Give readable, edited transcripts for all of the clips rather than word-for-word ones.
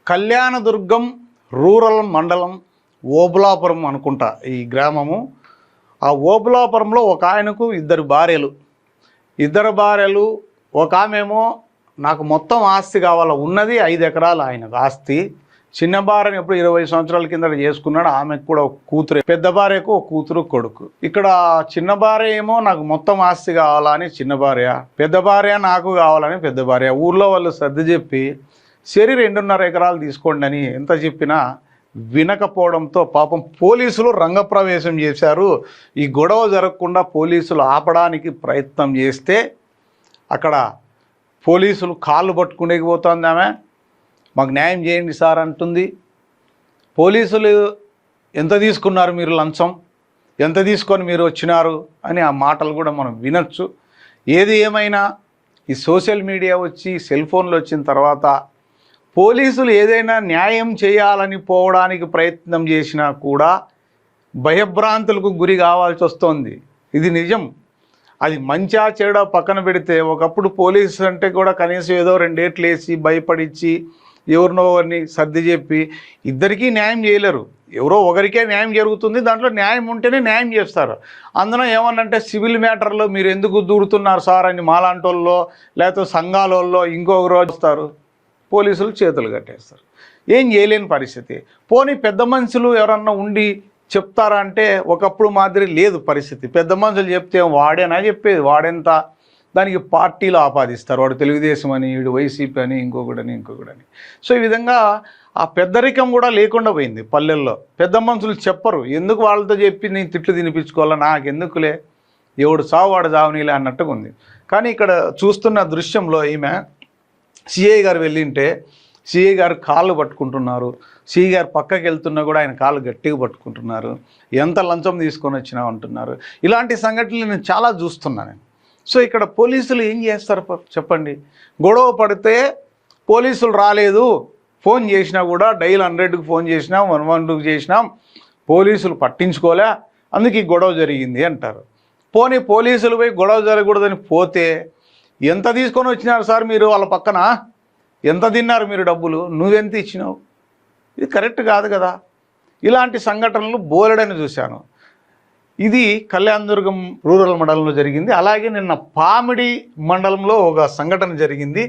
Kalyandurg rural మండలం ఓబులాపురం అనుకుంటా ఈ గ్రామము. ఆ ఓబులాపురంలో ఒక ఆయనకు ఇద్దరు భార్యలు. ఒక ఆమెమో నాకు మొత్తం ఆస్తి కావాలా, ఉన్నది 5 ఎకరాలు ఆయనకు ఆస్తి. చిన్న భార్యను ఎప్పుడు 20 సంవత్సరాల కింద చేసుకున్నాడు. ఆమెకు కూడా ఒక కూతురు, పెద్ద భార్యకు ఒక కూతురు కొడుకు. ఇక్కడ చిన్న భార్య ఏమో నాకు మొత్తం ఆస్తి కావాలా అని చిన్న భార్య, పెద్ద భార్య నాకు కావాలని పెద్ద భార్య. ఊర్లో వాళ్ళు సర్ది చెప్పి సరి 2.5 ఎకరాలు తీసుకోండి అని ఎంత చెప్పినా వినకపోవడంతో పాపం పోలీసులు రంగప్రవేశం చేశారు. ఈ గొడవ జరగకుండా పోలీసులు ఆపడానికి ప్రయత్నం చేస్తే అక్కడ పోలీసులు కాళ్ళు పట్టుకునేకి పోతుంది. ఆమె మాకు న్యాయం చేయండి సార్ అంటుంది. పోలీసులు ఎంత తీసుకున్నారు మీరు లంచం, ఎంత తీసుకొని మీరు వచ్చినారు అని ఆ మాటలు కూడా మనం వినొచ్చు. ఏది ఏమైనా ఈ సోషల్ మీడియా వచ్చి సెల్ ఫోన్లు వచ్చిన తర్వాత పోలీసులు ఏదైనా న్యాయం చేయాలని పోవడానికి ప్రయత్నం చేసినా కూడా భయభ్రాంతులకు గురి కావాల్సి వస్తుంది. ఇది నిజం. అది మంచా చెడా పక్కన పెడితే ఒకప్పుడు పోలీసు అంటే కూడా కనీసం ఏదో 2 ఏట్లు వేసి భయపడిచ్చి ఎవరినో ఒకరిని సర్ది చెప్పి ఇద్దరికీ న్యాయం చేయలేరు. ఎవరో ఒకరికే న్యాయం జరుగుతుంది, దాంట్లో న్యాయం ఉంటేనే న్యాయం చేస్తారు. అందులో ఏమన్నంటే సివిల్ మ్యాటర్లో మీరు ఎందుకు దూరుతున్నారు సార్ అని మాలాంటోళ్ళో లేకపోతే సంఘాలలో ఇంకొక రోజు వస్తారు, పోలీసులు చేతులు కట్టేస్తారు. ఏం చేయలేని పరిస్థితి. పోనీ పెద్ద మనుషులు ఎవరన్నా ఉండి చెప్తారా అంటే ఒకప్పుడు మాదిరి లేదు పరిస్థితి. పెద్ద మనుషులు చెప్తే వాడేనా చెప్పేది, వాడెంత, దానికి పార్టీలు ఆపాదిస్తారు. వాడు తెలుగుదేశం అని, వీడు వైసీపీ అని, ఇంకొకడని. సో ఈ విధంగా ఆ పెద్దరికం కూడా లేకుండా పోయింది పల్లెల్లో. పెద్ద మనుషులు చెప్పరు, ఎందుకు వాళ్ళతో చెప్పి నేను తిట్లు తినిపించుకోవాలా, నాకెందుకులే, ఎవడు సావు వాడు చావునీలే అన్నట్టుగా ఉంది. కానీ ఇక్కడ చూస్తున్న దృశ్యంలో ఈమె సిఐ గారు వెళ్ళింటే సిఐ గారు కాళ్ళు పట్టుకుంటున్నారు. సిఐ గారు పక్కకి వెళ్తున్నా కూడా ఆయన కాళ్ళు గట్టిగా పట్టుకుంటున్నారు. ఎంత లంచం తీసుకొని వచ్చినా అంటున్నారు. ఇలాంటి సంఘటనలు నేను చాలా చూస్తున్నాను. సో ఇక్కడ పోలీసులు ఏం చేస్తారు చెప్పండి. గొడవ పడితే పోలీసులు రాలేదు, ఫోన్ చేసినా కూడా డైల్ 100కి ఫోన్ చేసినాం, 112కి చేసినాం, పోలీసులు పట్టించుకోలే, అందుకే ఈ గొడవ జరిగింది అంటారు. పోనీ పోలీసులు పోయి గొడవ జరగకూడదని పోతే ఎంత తీసుకొని వచ్చినారు సార్ మీరు, వాళ్ళ పక్కన ఎంత తిన్నారు మీరు డబ్బులు, నువ్వెంత ఇచ్చినావు, ఇది కరెక్ట్ కాదు కదా. ఇలాంటి సంఘటనలు బోలెడని చూశాను. ఇది కళ్యాణదుర్గం రూరల్ మండలంలో జరిగింది. అలాగే నిన్న పామిడి మండలంలో ఒక సంఘటన జరిగింది,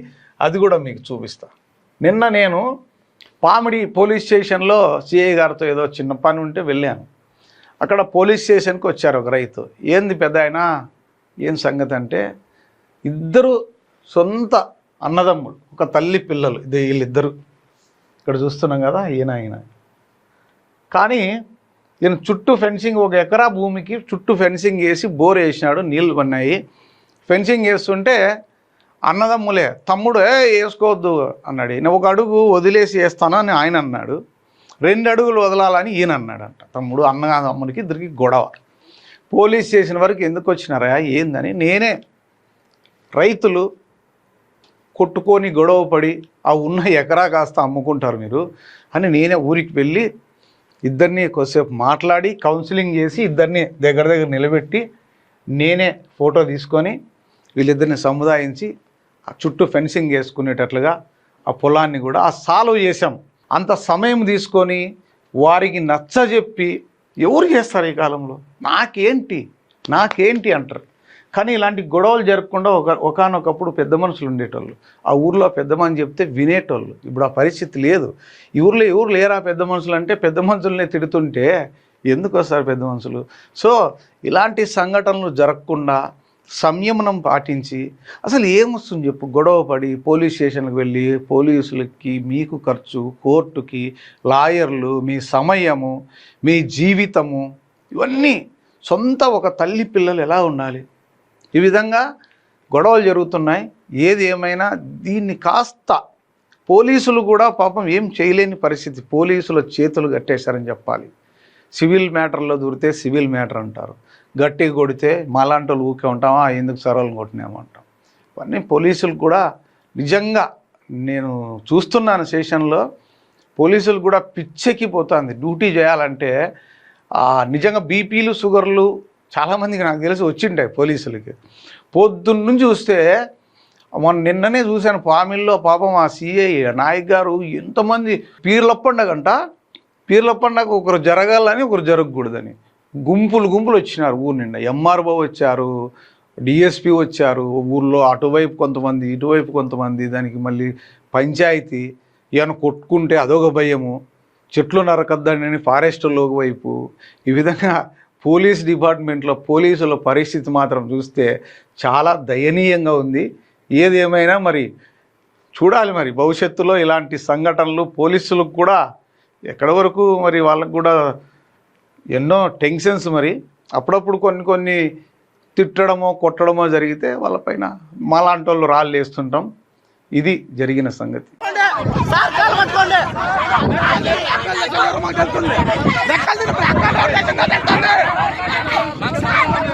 అది కూడా మీకు చూపిస్తా. నిన్న నేను పామిడి పోలీస్ స్టేషన్లో సిఐ గారితో ఏదో చిన్న పని ఉంటే వెళ్ళాను. అక్కడ పోలీస్ స్టేషన్కి వచ్చారు ఒక రైతు. ఏంది పెద్ద ఆయన, ఏం సంగతి అంటే, ఇద్దరు సొంత అన్నదమ్ముడు, ఒక తల్లి పిల్లలు, వీళ్ళిద్దరు ఇక్కడ చూస్తున్నాం కదా, ఈయన. కానీ ఈయన చుట్టూ ఫెన్సింగ్, 1 ఎకరా భూమికి చుట్టూ ఫెన్సింగ్ వేసి బోర్ వేసినాడు, నీళ్ళు పడినాయి. ఫెన్సింగ్ వేస్తుంటే అన్నదమ్ములే, తమ్ముడు వేసుకోవద్దు అన్నాడు. ఈయన 1 అడుగు వదిలేసి వేస్తాను అని ఆయన అన్నాడు. 2 అడుగులు వదలాలని ఈయన అన్నాడంట. తమ్ముడు అన్నదమ్ములకి ఇద్దరికి గొడవ. పోలీస్ స్టేషన్ వరకు ఎందుకు వచ్చినారా ఏందని, నేనే రైతులు కొట్టుకొని గొడవ పడి ఆ ఉన్న ఎకరా కాస్త అమ్ముకుంటారు మీరు అని నేనే ఊరికి వెళ్ళి ఇద్దరిని కొద్దిసేపు మాట్లాడి కౌన్సిలింగ్ చేసి ఇద్దరిని దగ్గర నిలబెట్టి నేనే ఫోటో తీసుకొని వీళ్ళిద్దరిని సముదాయించి ఆ చుట్టూ ఫెన్సింగ్ వేసుకునేటట్లుగా ఆ పొలాన్ని కూడా సాల్వ్ చేసాం. అంత సమయం తీసుకొని వారికి నచ్చజెప్పి ఎవరు చేస్తారు ఈ కాలంలో, నాకేంటి అంటారు. కానీ ఇలాంటి గొడవలు జరగకుండా ఒకానొకప్పుడు పెద్ద మనుషులు ఉండేటోళ్ళు. ఆ ఊర్లో పెద్ద మనిషి చెప్తే వినేటోళ్ళు. ఇప్పుడు ఆ పరిస్థితి లేదు. ఈ ఊర్లో ఎవరు లేరా పెద్ద మనుషులు అంటే, పెద్ద మనుషులనే తిడుతుంటే ఎందుకు వస్తారు పెద్ద మనుషులు. సో ఇలాంటి సంఘటనలు జరగకుండా సంయమనం పాటించి, అసలు ఏమొస్తుంది చెప్పు, గొడవ పడి పోలీస్ స్టేషన్కి వెళ్ళి పోలీసులకి మీకు ఖర్చు, కోర్టుకి లాయర్లు, మీ సమయము, మీ జీవితము, ఇవన్నీ సొంత ఒక తల్లి పిల్లలు ఎలా ఉండాలి. ఈ విధంగా గొడవలు జరుగుతున్నాయి. ఏది ఏమైనా దీన్ని కాస్త పోలీసులు కూడా పాపం ఏం చేయలేని పరిస్థితి, పోలీసుల చేతులు కట్టేశారని చెప్పాలి. సివిల్ మ్యాటర్లో దూరితే సివిల్ మ్యాటర్ అంటారు, గట్టిగా కొడితే మాలాంటి వాళ్ళు ఊకే ఉంటామా, ఎందుకు సరళం కొట్టినామంటాం. ఇవన్నీ పోలీసులు కూడా నిజంగా నేను చూస్తున్నాను స్టేషన్లో, పోలీసులు కూడా పిచ్చెక్కిపోతుంది. డ్యూటీ చేయాలంటే నిజంగా బీపీలు షుగర్లు చాలామందికి నాకు తెలిసి వచ్చింటాయి పోలీసులకి. పొద్దున్న నుంచి చూస్తే మొన్న నిన్ననే చూశాను పామిల్లో పాపం ఆ సిఐ నాయక్ గారు ఎంతమంది పీర్ల పండగ ఒకరు జరగాలని ఒకరు జరగకూడదని గుంపులు వచ్చినారు ఊరు నిండా. ఎంఆర్ఓ వచ్చారు, డిఎస్పి వచ్చారు, ఊర్లో అటువైపు కొంతమంది ఇటువైపు కొంతమంది. దానికి మళ్ళీ పంచాయతీ ఏమైనా కొట్టుకుంటే అదొక భయము, చెట్లు నరకద్దని ఫారెస్ట్లో వైపు. ఈ విధంగా పోలీస్ డిపార్ట్మెంట్లో పోలీసుల పరిస్థితి మాత్రం చూస్తే చాలా దయనీయంగా ఉంది. ఏదేమైనా మరి చూడాలి, మరి భవిష్యత్తులో ఇలాంటి సంఘటనలు పోలీసులకు కూడా ఎక్కడి వరకు మరి వాళ్ళకు కూడా ఎన్నో టెన్షన్స్. మరి అప్పుడప్పుడు కొన్ని తిట్టడమో కొట్టడమో జరిగితే వాళ్ళపైన మాలాంటి వాళ్ళు రాళ్ళు వేస్తుంటాం. ఇది జరిగిన సంగతి.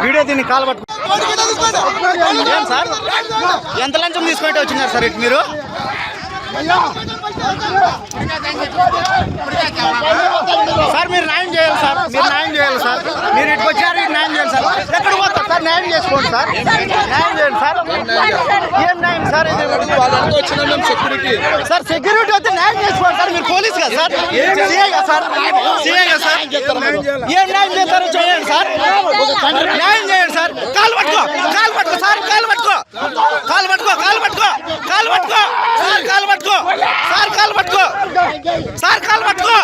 వీడియో దీన్ని కాలు పట్టుకో. ఏం సార్, ఎంత లంచం తీసుకుంటే వచ్చినారు సార్ ఇటు మీరు? సార్ మీరు న్యాయం చేయాలి సార్, మీరు ఇటుకు వచ్చారు, ఇటు న్యాయం చేయాలి సార్. ఎక్కడ పోతారు సార్? న్యాయం చేసుకోండి సార్, న్యాయం చేయండి సార్. ఏం న్యాయం సార్ ఇది? సార్ సెక్యూరిటీ వస్తే న్యాయం చేసుకోండి సార్. మీరు పోలీస్ కదా సార్, సిఐ కదా సార్, ఏం న్యాయం చేస్తారో చేయండి సార్, న్యాయం చేయండి సార్. కాలు పట్టుకో సార్, కాలు పట్టుకో సార్, కాలు పట్టుకో.